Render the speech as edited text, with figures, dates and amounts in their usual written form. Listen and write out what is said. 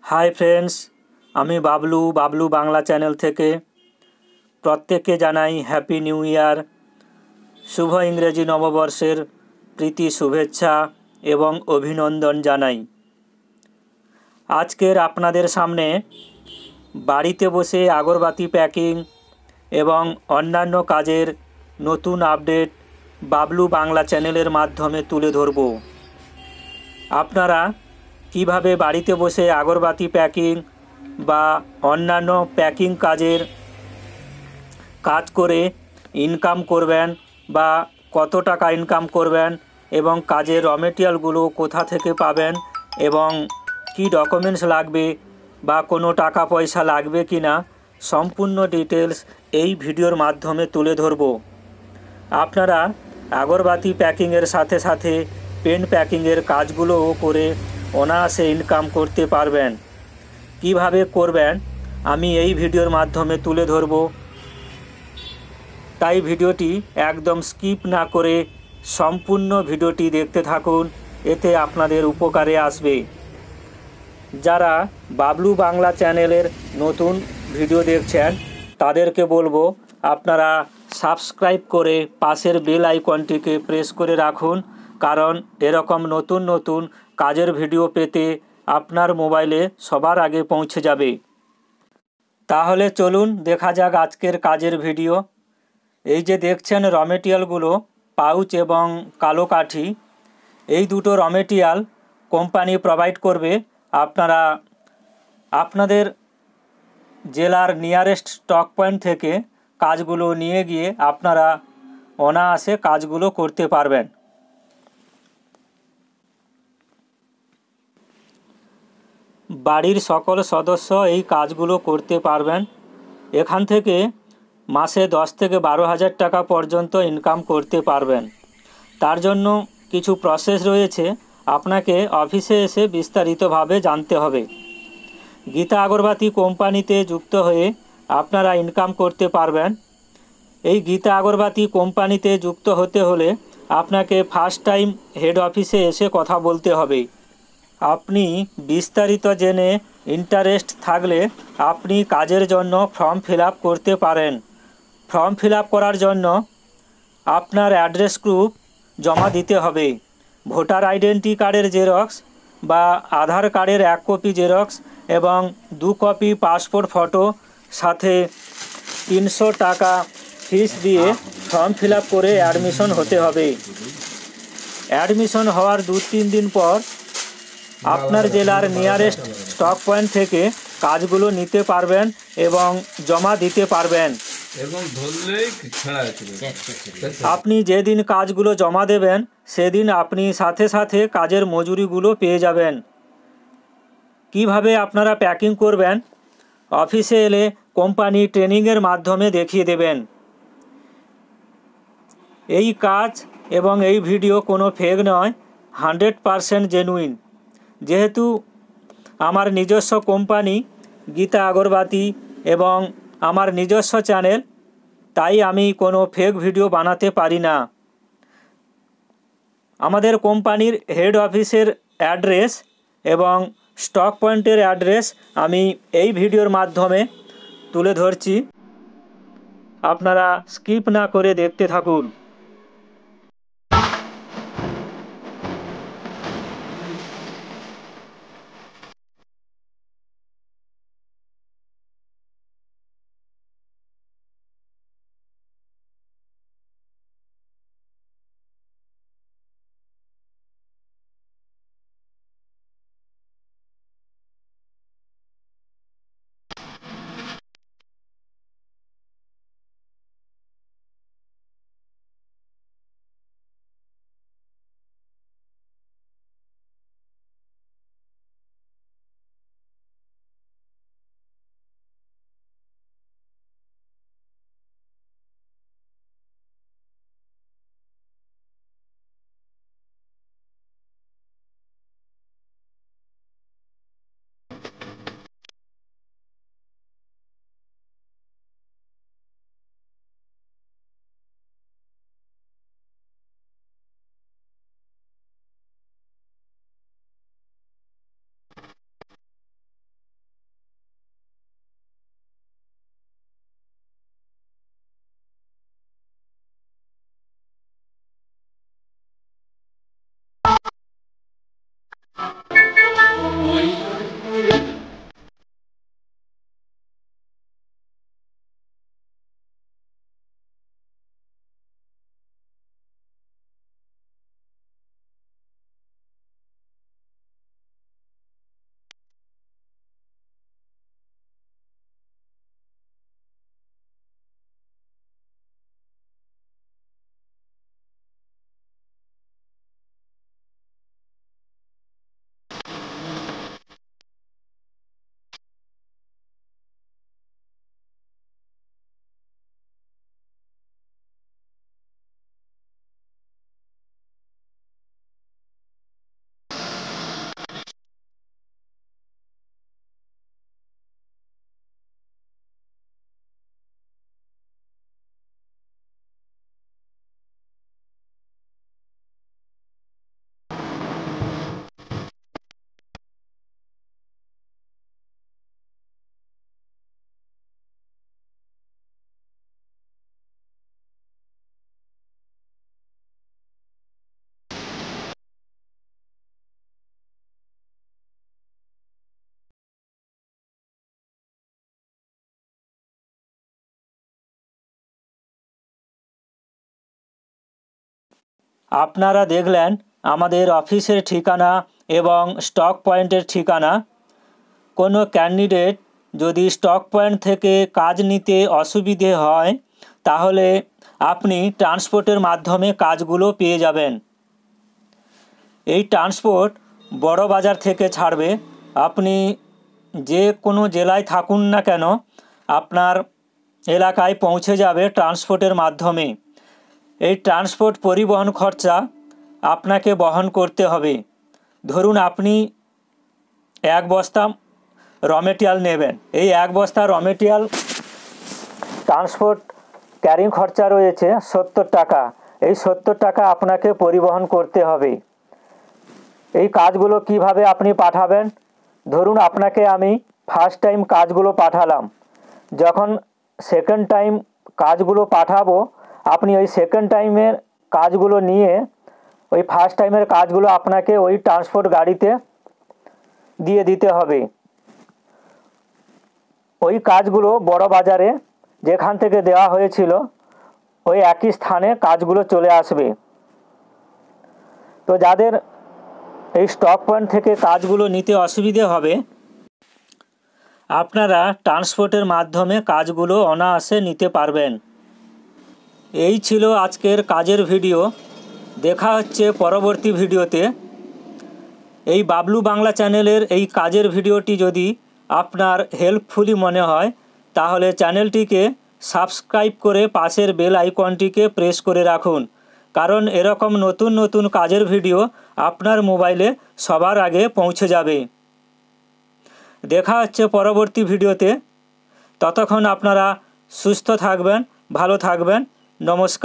Hi friends আমি Bablu Bangla channel থেকে প্রত্যেককে জানাই হ্যাপি নিউ ইয়ার। শুভ ইংরেজি নববর্ষের প্রীতি শুভেচ্ছা এবং অভিনন্দন জানাই। আজকের আপনাদের সামনে বাড়িতে বসে আগরবাতি প্যাকিং এবং অন্যান্য কাজের নতুন আপডেট বাবলু বাংলা চ্যানেলের মাধ্যমে তুলে ধরব। আপনারা কিভাবে বাড়িতে বসে আগরবাতি প্যাকিং বা অন্যান্য প্যাকিং কাজ করে ইনকাম করবেন বা কত টাকা ইনকাম করবেন এবং কাজের র মেটেরিয়ালগুলো কোথা থেকে পাবেন এবং কি ডকুমেন্টস লাগবে বা কোনো টাকা পয়সা লাগবে কি না সম্পূর্ণ ডিটেলস এই ভিডিওর মাধ্যমে তুলে ধরব। আপনারা আগরবাতি প্যাকিংয়ের সাথে সাথে পেন প্যাকিংয়ের কাজগুলোও করে অনায়াসে ইনকাম করতে পারবেন। কিভাবে করবেন আমি এই ভিডিওর মাধ্যমে তুলে ধরব, তাই ভিডিওটি একদম স্কিপ না করে সম্পূর্ণ ভিডিওটি দেখতে থাকুন, এতে আপনাদের উপকারে আসবে। যারা বাবলু বাংলা চ্যানেলের নতুন ভিডিও দেখছেন তাদেরকে বলবো আপনারা সাবস্ক্রাইব করে পাশের বেল আইকনটিকে প্রেস করে রাখুন, কারণ এরকম নতুন নতুন কাজের ভিডিও পেতে আপনার মোবাইলে সবার আগে পৌঁছে যাবে। তাহলে চলুন দেখা যাক আজকের কাজের ভিডিও। এই যে দেখছেন র মেটেরিয়ালগুলো পাউচ এবং কালো কাঠি, এই দুটো র মেটেরিয়াল কোম্পানি প্রোভাইড করবে। আপনারা আপনাদের জেলার নিয়ারেস্ট স্টক পয়েন্ট থেকে কাজগুলো নিয়ে গিয়ে আপনারা অনায়াসে কাজগুলো করতে পারবেন। বাড়ির সকল সদস্য এই কাজগুলো করতে পারবেন। এখান থেকে মাসে 10 থেকে 12,000 টাকা পর্যন্ত ইনকাম করতে পারবেন। তার জন্য কিছু প্রসেস রয়েছে, আপনাকে অফিসে এসে বিস্তারিতভাবে জানতে হবে। গীতা আগরবাতি কোম্পানিতে যুক্ত হয়ে আপনারা ইনকাম করতে পারবেন। এই গীতা আগরবাতি কোম্পানিতে যুক্ত হতে হলে আপনাকে ফার্স্ট টাইম হেড অফিসে এসে কথা বলতে হবে। আপনি বিস্তারিত জেনে ইন্টারেস্ট থাকলে আপনি কাজের জন্য ফর্ম ফিল আপ করতে পারেন। ফর্ম ফিল আপ করার জন্য আপনার অ্যাড্রেস প্রুফ জমা দিতে হবে। ভোটার আইডেন্টি কার্ডের জেরক্স বা আধার কার্ডের 1 কপি জেরক্স এবং 2 কপি পাসপোর্ট ফটো, সাথে 300 টাকা ফিস দিয়ে ফর্ম ফিল আপ করে অ্যাডমিশন হতে হবে। অ্যাডমিশন হওয়ার 2-3 দিন পর আপনার জেলার নিয়ারেস্ট স্টক পয়েন্ট থেকে কাজগুলো নিতে পারবেন এবং জমা দিতে পারবেন। আপনি যেদিন কাজগুলো জমা দেবেন সেদিন আপনি সাথে সাথে কাজের মজুরিগুলো পেয়ে যাবেন। কিভাবে আপনারা প্যাকিং করবেন অফিসে এলে কোম্পানি ট্রেনিংয়ের মাধ্যমে দেখিয়ে দেবেন। এই কাজ এবং এই ভিডিও কোনো ফেক নয়, 100% জেনুইন। যেহেতু আমার নিজস্ব কোম্পানি গীতা আগরবাতি এবং আমার নিজস্ব চ্যানেল, তাই আমি কোনো ফেক ভিডিও বানাতে পারি না। আমাদের কোম্পানির হেড অফিসের অ্যাড্রেস এবং স্টক পয়েন্টের অ্যাড্রেস আমি এই ভিডিওর মাধ্যমে তুলে ধরছি, আপনারা স্কিপ না করে দেখতে থাকুন। আপনারা দেখলেন আমাদের অফিসের ঠিকানা এবং স্টক পয়েন্টের ঠিকানা। কোনো ক্যান্ডিডেট যদি স্টক পয়েন্ট থেকে কাজ নিতে অসুবিধে হয় তাহলে আপনি ট্রান্সপোর্টের মাধ্যমে কাজগুলো পেয়ে যাবেন। এই ট্রান্সপোর্ট বড় বাজার থেকে ছাড়বে। আপনি যে কোনো জেলায় থাকুন না কেন আপনার এলাকায় পৌঁছে যাবে ট্রান্সপোর্টের মাধ্যমে। এই ট্রান্সপোর্ট পরিবহন খরচা আপনাকে বহন করতে হবে। ধরুন আপনি 1 বস্তা র মেটেরিয়াল নেবেন, এই 1 বস্তা র মেটেরিয়াল ট্রান্সপোর্ট ক্যারিং খরচা রয়েছে 70 টাকা। এই 70 টাকা আপনাকে পরিবহন করতে হবে। এই কাজগুলো কিভাবে আপনি পাঠাবেন? ধরুন আপনাকে আমি ফার্স্ট টাইম কাজগুলো পাঠালাম, যখন সেকেন্ড টাইম কাজগুলো পাঠাবো আপনি ওই সেকেন্ড টাইমের কাজগুলো নিয়ে ওই ফার্স্ট টাইমের কাজগুলো আপনাকে ওই ট্রান্সপোর্ট গাড়িতে দিয়ে দিতে হবে। ওই কাজগুলো বড় বাজারে যেখান থেকে দেওয়া হয়েছিল ওই একই স্থানে কাজগুলো চলে আসবে। তো যাদের এই স্টক পয়েন্ট থেকে কাজগুলো নিতে অসুবিধে হবে আপনারা ট্রান্সপোর্টের মাধ্যমে কাজগুলো অনায়াসে নিতে পারবেন। এই ছিল আজকের কাজের ভিডিও। দেখা হচ্ছে পরবর্তী ভিডিওতে। এই বাবলু বাংলা চ্যানেলের এই কাজের ভিডিওটি যদি আপনার হেল্পফুলি মনে হয় তাহলে চ্যানেলটিকে সাবস্ক্রাইব করে পাশের বেল আইকনটিকে প্রেস করে রাখুন, কারণ এরকম নতুন নতুন কাজের ভিডিও আপনার মোবাইলে সবার আগে পৌঁছে যাবে। দেখা হচ্ছে পরবর্তী ভিডিওতে। ততক্ষণ আপনারা সুস্থ থাকবেন, ভালো থাকবেন। নমস্কার।